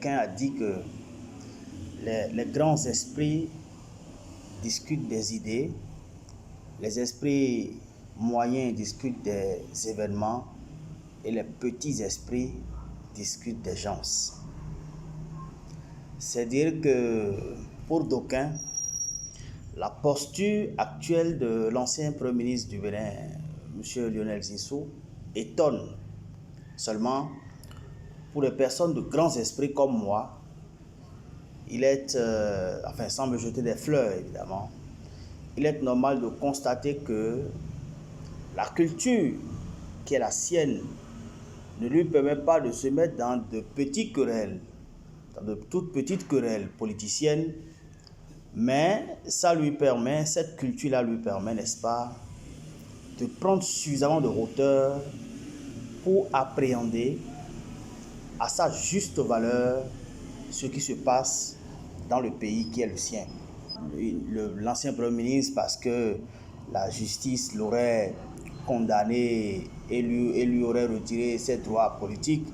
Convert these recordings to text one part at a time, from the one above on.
Quelqu'un a dit que les grands esprits discutent des idées, les esprits moyens discutent des événements et les petits esprits discutent des gens. C'est dire que pour d'aucuns, la posture actuelle de l'ancien Premier ministre du Bénin, M. Lionel Zinsou, étonne. Seulement, pour les personnes de grands esprits comme moi, il est, sans me jeter des fleurs évidemment, il est normal de constater que la culture qui est la sienne ne lui permet pas de se mettre dans de petites querelles, dans de toutes petites querelles politiciennes, mais cette culture-là lui permet, n'est-ce pas, de prendre suffisamment de hauteur pour appréhender à sa juste valeur ce qui se passe dans le pays qui est le sien. L'ancien Premier ministre, parce que la justice l'aurait condamné et lui aurait retiré ses droits politiques,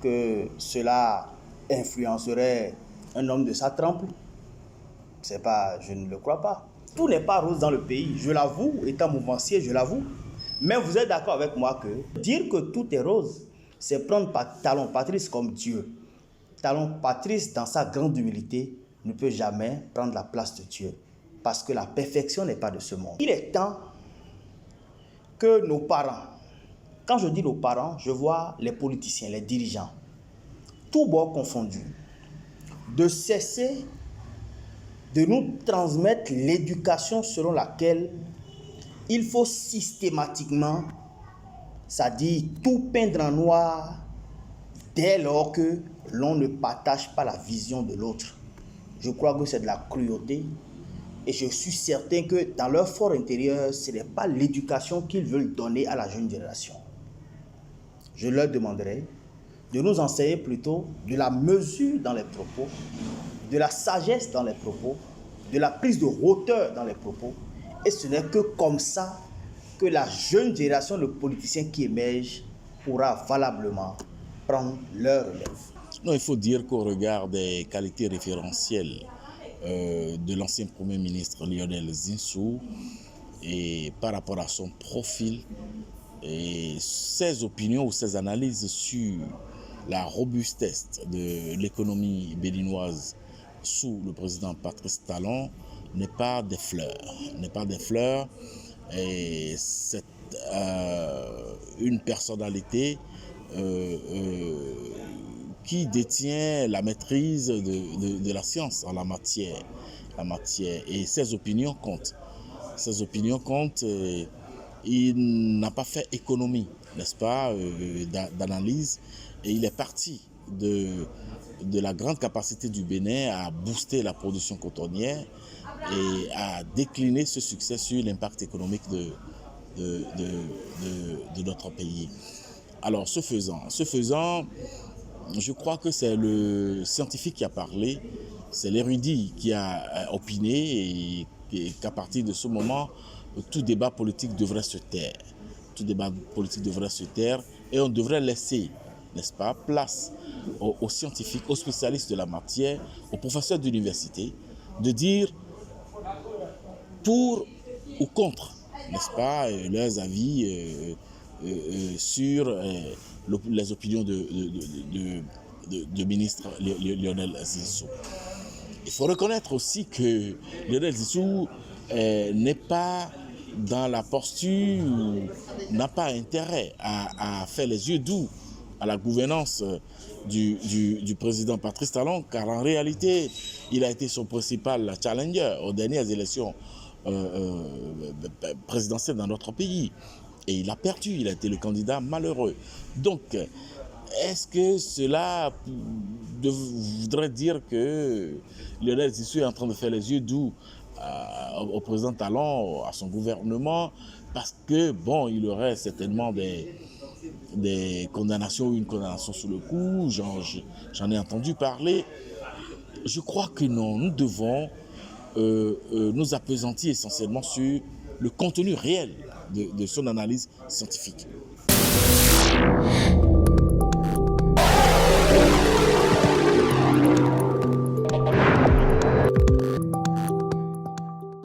que cela influencerait un homme de sa trempe, je ne le crois pas. Tout n'est pas rose dans le pays, je l'avoue, étant mouvancier, je l'avoue. Mais vous êtes d'accord avec moi que dire que tout est rose, c'est prendre Talon Patrice comme Dieu. Talon Patrice, dans sa grande humilité, ne peut jamais prendre la place de Dieu. Parce que la perfection n'est pas de ce monde. Il est temps que nos parents, quand je dis nos parents, je vois les politiciens, les dirigeants, tous bords confondus, de cesser de nous transmettre l'éducation selon laquelle il faut systématiquement, c'est-à-dire tout peindre en noir dès lors que l'on ne partage pas la vision de l'autre. Je crois que c'est de la cruauté et je suis certain que dans leur fort intérieur, ce n'est pas l'éducation qu'ils veulent donner à la jeune génération. Je leur demanderai de nous enseigner plutôt de la mesure dans les propos, de la sagesse dans les propos, de la prise de hauteur dans les propos. Et ce n'est que comme ça que la jeune génération de politiciens qui émergent pourra valablement prendre leur relève. Non, il faut dire qu'au regard des qualités référentielles de l'ancien Premier ministre Lionel Zinsou et par rapport à son profil et ses opinions ou ses analyses sur la robustesse de l'économie béninoise sous le président Patrice Talon n'est pas des fleurs, et c'est une personnalité qui détient la maîtrise de la science en la matière. Et ses opinions comptent. Il n'a pas fait économie, n'est-ce pas, d'analyse, et il est parti de la grande capacité du Bénin à booster la production cotonnière et à décliner ce succès sur l'impact économique de notre pays. Alors, ce faisant, je crois que c'est le scientifique qui a parlé, c'est l'érudit qui a opiné, et qu'à partir de ce moment, tout débat politique devrait se taire. Et on devrait laisser, n'est-ce pas, place aux scientifiques, aux spécialistes de la matière, aux professeurs d'université, de dire pour ou contre, n'est-ce pas, leurs avis sur les opinions de ministre Lionel Zinsou. Il faut reconnaître aussi que Lionel Zinsou n'est pas dans la posture, n'a pas intérêt à faire les yeux doux à la gouvernance du président Patrice Talon, car en réalité, il a été son principal challenger aux dernières élections présidentielles dans notre pays. Et il a perdu, il a été le candidat malheureux. Donc, est-ce que cela voudrait dire que Lionel Zinsou est en train de faire les yeux doux au président Talon, à son gouvernement, parce que, bon, il aurait certainement des condamnations, une condamnation sous le coup, j'en ai entendu parler. Je crois que non, nous devons nous appesantir essentiellement sur le contenu réel de son analyse scientifique.